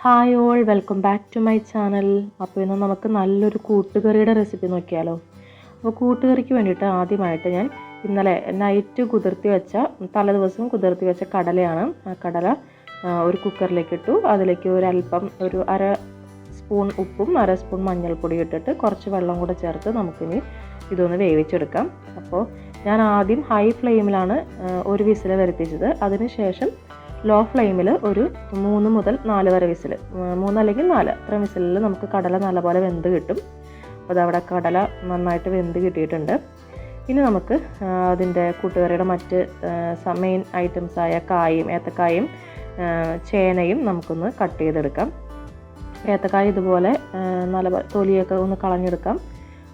Hi all, welcome back to my channel. അപ്പോൾ ഇന്ന് നമുക്ക് നല്ലൊരു കൂട്ടുകറിയുടെ റെസിപ്പി നോക്കിയാലോ. അപ്പോൾ കൂട്ടുകറിക്ക് വേണ്ടിയിട്ട് ആദ്യമായിട്ട് ഞാൻ ഇന്നലെ നൈറ്റ് തലേദിവസം കുതിർത്തി വെച്ച കടലയാണ്. ആ കടല ഒരു കുക്കറിലേക്ക് ഇട്ടു. അതിലേക്ക് ഒരു അര സ്പൂൺ ഉപ്പും അര സ്പൂൺ മഞ്ഞൾപ്പൊടി ഇട്ടിട്ട് കുറച്ച് വെള്ളം കൂടെ ചേർത്ത് നമുക്കിനി ഇതൊന്ന് വേവിച്ചെടുക്കാം. അപ്പോൾ ഞാൻ ആദ്യം ഹൈ ഫ്ലെയിമിലാണ് ഒരു വിസിൽ വരുത്തിച്ചത്. അതിനുശേഷം ലോ ഫ്ലെയിമിൽ ഒരു 3 മുതൽ 4 വരെ വിസിൽ, 3 അല്ലെങ്കിൽ 4 അത്ര വിസിലിൽ നമുക്ക് കടല നല്ലപോലെ വെന്ത് കിട്ടും. അപ്പോൾ അതവിടെ കടല നന്നായിട്ട് വെന്ത് കിട്ടിയിട്ടുണ്ട്. ഇനി നമുക്ക് അതിൻ്റെ കൂട്ടുകറിയുടെ മറ്റ് മെയിൻ ഐറ്റംസായ ഏത്തക്കായും ചേനയും നമുക്കൊന്ന് കട്ട് ചെയ്തെടുക്കാം. ഏത്തക്കായ ഇതുപോലെ നല്ല തൊലിയൊക്കെ ഒന്ന് കളഞ്ഞെടുക്കാം.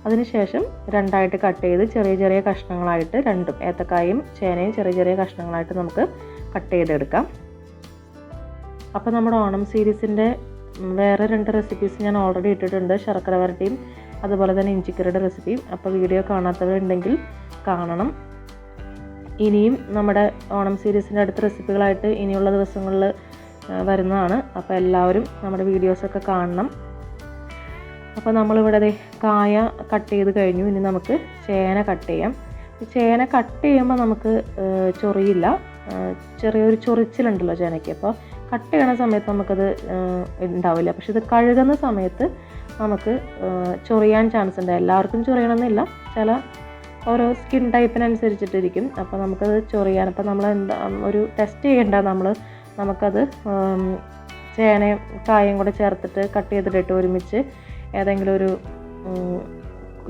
അതിനുശേഷം രണ്ടായിട്ട് കട്ട് ചെയ്ത് ചെറിയ ചെറിയ കഷ്ണങ്ങളായിട്ട് ഏത്തക്കായും ചേനയും ചെറിയ ചെറിയ കഷ്ണങ്ങളായിട്ട് നമുക്ക് കട്ട് ചെയ്തെടുക്കാം. അപ്പോൾ നമ്മുടെ ഓണം സീരീസിൻ്റെ വേറെ 2 റെസിപ്പീസ് ഞാൻ ഓൾറെഡി ഇട്ടിട്ടുണ്ട്, ശർക്കര വരട്ടിയും അതുപോലെ തന്നെ ഇഞ്ചിക്കറിയുടെ റെസിപ്പിയും. അപ്പോൾ വീഡിയോ കാണാത്തവരുണ്ടെങ്കിൽ കാണണം. ഇനിയും നമ്മുടെ ഓണം സീരീസിൻ്റെ അടുത്ത റെസിപ്പികളായിട്ട് ഇനിയുള്ള ദിവസങ്ങളിൽ വരുന്നതാണ്. അപ്പോൾ എല്ലാവരും നമ്മുടെ വീഡിയോസൊക്കെ കാണണം. അപ്പോൾ നമ്മളിവിടെ കായ കട്ട് ചെയ്ത് കഴിഞ്ഞു. ഇനി നമുക്ക് ചേന കട്ട് ചെയ്യാം. ചേന കട്ട് ചെയ്യുമ്പോൾ നമുക്ക് ചൊറിയില്ല, ചെറിയൊരു ചൊറിച്ചിലുണ്ടല്ലോ ചേനയ്ക്ക്. അപ്പോൾ കട്ട് ചെയ്യണ സമയത്ത് നമുക്കത് ഉണ്ടാവില്ല. പക്ഷെ ഇത് കഴുകുന്ന സമയത്ത് നമുക്ക് ചൊറിയാൻ ചാൻസ് ഉണ്ട്. എല്ലാവർക്കും ചൊറിയണമെന്നില്ല, ചില ഓരോ സ്കിൻ ടൈപ്പിനനുസരിച്ചിട്ടിരിക്കും. അപ്പോൾ നമുക്കത് ചൊറിയാൻ, അപ്പോൾ നമ്മൾ ഒരു ടെസ്റ്റ് ചെയ്യേണ്ട, നമുക്കത് ചേനയും കായും കൂടെ ചേർത്തിട്ട് കട്ട് ചെയ്തിട്ട് ഒരുമിച്ച് ഏതെങ്കിലും ഒരു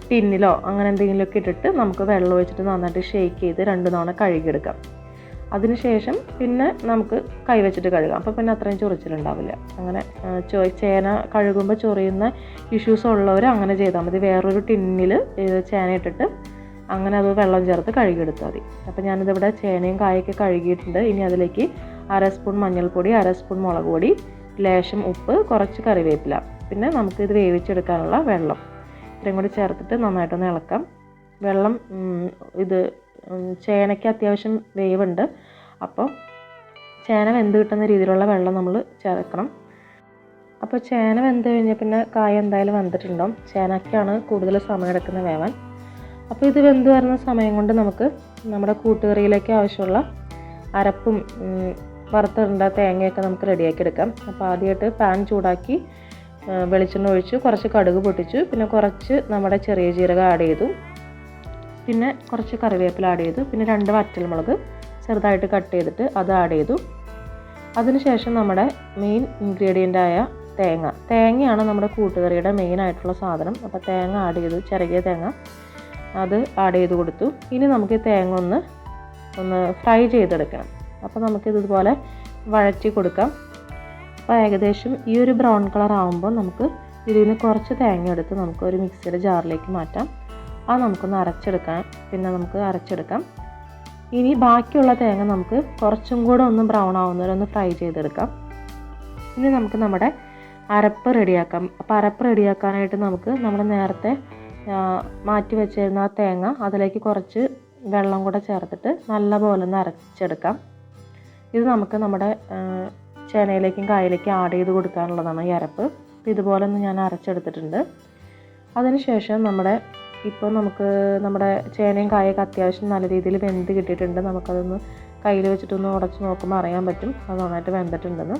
ടിന്നിലോ അങ്ങനെ എന്തെങ്കിലുമൊക്കെ ഇട്ടിട്ട് നമുക്ക് വെള്ളം ഒഴിച്ചിട്ട് നന്നായിട്ട് ഷേക്ക് ചെയ്ത് 2 തവണ കഴുകിയെടുക്കാം. അതിനുശേഷം പിന്നെ നമുക്ക് കൈവച്ചിട്ട് കഴുകാം. അപ്പോൾ പിന്നെ അത്രയും ചൊറിച്ചിലുണ്ടാവില്ല. അങ്ങനെ ചേന കഴുകുമ്പോൾ ചൊറിയുന്ന ഇഷ്യൂസ് ഉള്ളവർ അങ്ങനെ ചെയ്താൽ മതി. വേറൊരു ടിന്നിൽ ചേന ഇട്ടിട്ട് അങ്ങനെ അത് വെള്ളം ചേർത്ത് കഴുകിയെടുത്താൽ മതി. അപ്പോൾ ഞാനിതിവിടെ ചേനയും കായൊക്കെ കഴുകിയിട്ടുണ്ട്. ഇനി അതിലേക്ക് അര സ്പൂൺ മഞ്ഞൾപ്പൊടി, അര സ്പൂൺ മുളക് പൊടി, ലേശം ഉപ്പ്, കുറച്ച് കറിവേപ്പില, പിന്നെ നമുക്കിത് വേവിച്ചെടുക്കാനുള്ള വെള്ളം ഇത്രയും കൂടി ചേർത്തിട്ട് നന്നായിട്ടൊന്ന് ഇളക്കാം. വെള്ളം ചേനയ്ക്ക് അത്യാവശ്യം വേവുണ്ട്. അപ്പോൾ ചേന വെന്ത് കിട്ടുന്ന രീതിയിലുള്ള വെള്ളം നമ്മൾ ചേർക്കണം. അപ്പോൾ ചേന വെന്ത് കഴിഞ്ഞാൽ പിന്നെ കായ എന്തായാലും വെന്തിട്ടുണ്ടാവും. ചേനയ്ക്കാണ് കൂടുതൽ സമയം എടുക്കുന്നത് വേവാൻ. അപ്പോൾ ഇത് വെന്ത് വരുന്ന സമയം കൊണ്ട് നമുക്ക് നമ്മുടെ കൂട്ടുകറിയിലേക്ക് ആവശ്യമുള്ള അരപ്പും വറുത്തിടേണ്ട തേങ്ങയൊക്കെ നമുക്ക് റെഡിയാക്കി എടുക്കാം. അപ്പോൾ ആദ്യമായിട്ട് പാൻ ചൂടാക്കി വെളിച്ചെണ്ണ ഒഴിച്ചു, കുറച്ച് കടുക് പൊട്ടിച്ചു, പിന്നെ കുറച്ച് നമ്മുടെ ചെറിയ ജീരകം ആഡ് ചെയ്തു, പിന്നെ കുറച്ച് കറിവേപ്പില ആഡ് ചെയ്തു, പിന്നെ 2 വറ്റൽമുളക് ചെറുതായിട്ട് കട്ട് ചെയ്തിട്ട് അത് ആഡ് ചെയ്തു. അതിനുശേഷം നമ്മുടെ മെയിൻ ഇൻഗ്രീഡിയൻ്റായ തേങ്ങയാണ് നമ്മുടെ കൂട്ടുകറിയുടെ മെയിൻ ആയിട്ടുള്ള സാധനം. അപ്പോൾ തേങ്ങ ആഡ് ചെയ്തു, ചിരകിയ തേങ്ങ അത് ആഡ് ചെയ്ത് കൊടുത്തു. ഇനി നമുക്ക് തേങ്ങ ഒന്ന് ഫ്രൈ ചെയ്തെടുക്കണം. അപ്പോൾ നമുക്കിതുപോലെ വഴറ്റി കൊടുക്കാം. അപ്പോൾ ഏകദേശം ഈ ഒരു ബ്രൗൺ കളർ ആകുമ്പോൾ നമുക്ക് ഇതിൽ നിന്ന് കുറച്ച് തേങ്ങ എടുത്ത് നമുക്ക് ഒരു മിക്സിയുടെ ജാറിലേക്ക് മാറ്റാം. അത് നമുക്കൊന്ന് അരച്ചെടുക്കാം. ഇനി ബാക്കിയുള്ള തേങ്ങ നമുക്ക് കുറച്ചും കൂടെ ഒന്ന് ബ്രൗൺ ആവുന്നവരെ ഒന്ന് ഫ്രൈ ചെയ്തെടുക്കാം. ഇനി നമുക്ക് നമ്മുടെ അരപ്പ് റെഡിയാക്കാം. അപ്പോൾ അരപ്പ് റെഡിയാക്കാനായിട്ട് നമുക്ക് നമ്മൾ നേരത്തെ മാറ്റി വെച്ചിരുന്ന ആ തേങ്ങ അതിലേക്ക് കുറച്ച് വെള്ളം കൂടെ ചേർത്തിട്ട് നല്ലപോലെ ഒന്ന് അരച്ചെടുക്കാം. ഇത് നമുക്ക് നമ്മുടെ ചേനയിലേക്കും കായയിലേക്കും ആഡ് ചെയ്ത് കൊടുക്കാനുള്ളതാണ് ഈ അരപ്പ്. ഇതുപോലെ ഒന്ന് ഞാൻ അരച്ചെടുത്തിട്ടുണ്ട്. അതിനുശേഷം നമുക്ക് നമ്മുടെ ചേനയും കായൊക്കെ അത്യാവശ്യം നല്ല രീതിയിൽ വെന്ത് കിട്ടിയിട്ടുണ്ട്. നമുക്കതൊന്ന് കയ്യിൽ വെച്ചിട്ടൊന്ന് ഉടച്ച് നോക്കുമ്പോൾ അറിയാൻ പറ്റും അത് നന്നായിട്ട് വെന്തിട്ടുണ്ടെന്ന്.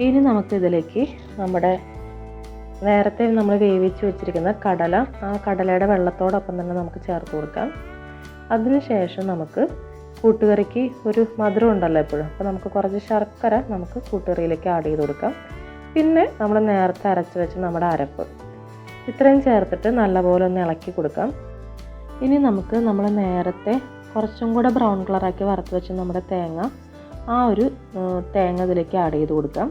ഇനി നമുക്കിതിലേക്ക് നമ്മുടെ നേരത്തെ നമ്മൾ വേവിച്ച് വെച്ചിരിക്കുന്ന ആ കടലയുടെ വെള്ളത്തോടൊപ്പം തന്നെ നമുക്ക് ചേർത്ത് കൊടുക്കാം. അതിനുശേഷം നമുക്ക് കൂട്ടുകറിക്ക് ഒരു മധുരം ഉണ്ടല്ലോ എപ്പോഴും, അപ്പോൾ നമുക്ക് കുറച്ച് ശർക്കര നമുക്ക് കൂട്ടുകറിയിലേക്ക് ആഡ് ചെയ്ത് കൊടുക്കാം. പിന്നെ നമ്മൾ നേരത്തെ അരച്ച് വെച്ച് നമ്മുടെ അരപ്പ് ഇത്രയും ചേർത്തിട്ട് നല്ലപോലെ ഒന്ന് ഇളക്കി കൊടുക്കാം. ഇനി നമുക്ക് നമ്മൾ നേരത്തെ കുറച്ചും കൂടെ ബ്രൗൺ കളറാക്കി വറുത്ത് വെച്ച് നമ്മുടെ തേങ്ങ ഇതിലേക്ക് ആഡ് ചെയ്ത് കൊടുക്കാം.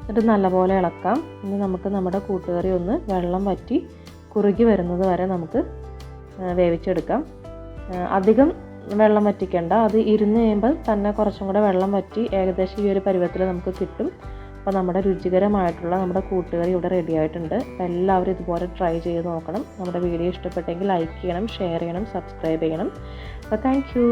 എന്നിട്ട് നല്ലപോലെ ഇളക്കാം. ഇനി നമുക്ക് നമ്മുടെ കൂട്ടുകറി ഒന്ന് വെള്ളം വറ്റി കുറുകി വരുന്നത് വരെ നമുക്ക് വേവിച്ചെടുക്കാം. അധികം വെള്ളം വറ്റിക്കേണ്ട, അത് ഇരുന്ന് കഴിയുമ്പോൾ തന്നെ കുറച്ചും കൂടെ വെള്ളം വറ്റി ഏകദേശം ഈ ഒരു പരുവത്തിൽ നമുക്ക് കിട്ടും. അപ്പോൾ നമ്മുടെ രുചികരമായിട്ടുള്ള നമ്മുടെ കൂട്ടുകറി ഇവിടെ റെഡി ആയിട്ടുണ്ട്. അപ്പോൾ എല്ലാവരും ഇതുപോലെ ട്രൈ ചെയ്ത് നോക്കണം. നമ്മുടെ വീഡിയോ ഇഷ്ടപ്പെട്ടെങ്കിൽ ലൈക്ക് ചെയ്യണം, ഷെയർ ചെയ്യണം, സബ്സ്ക്രൈബ് ചെയ്യണം. അപ്പോൾ താങ്ക് യു.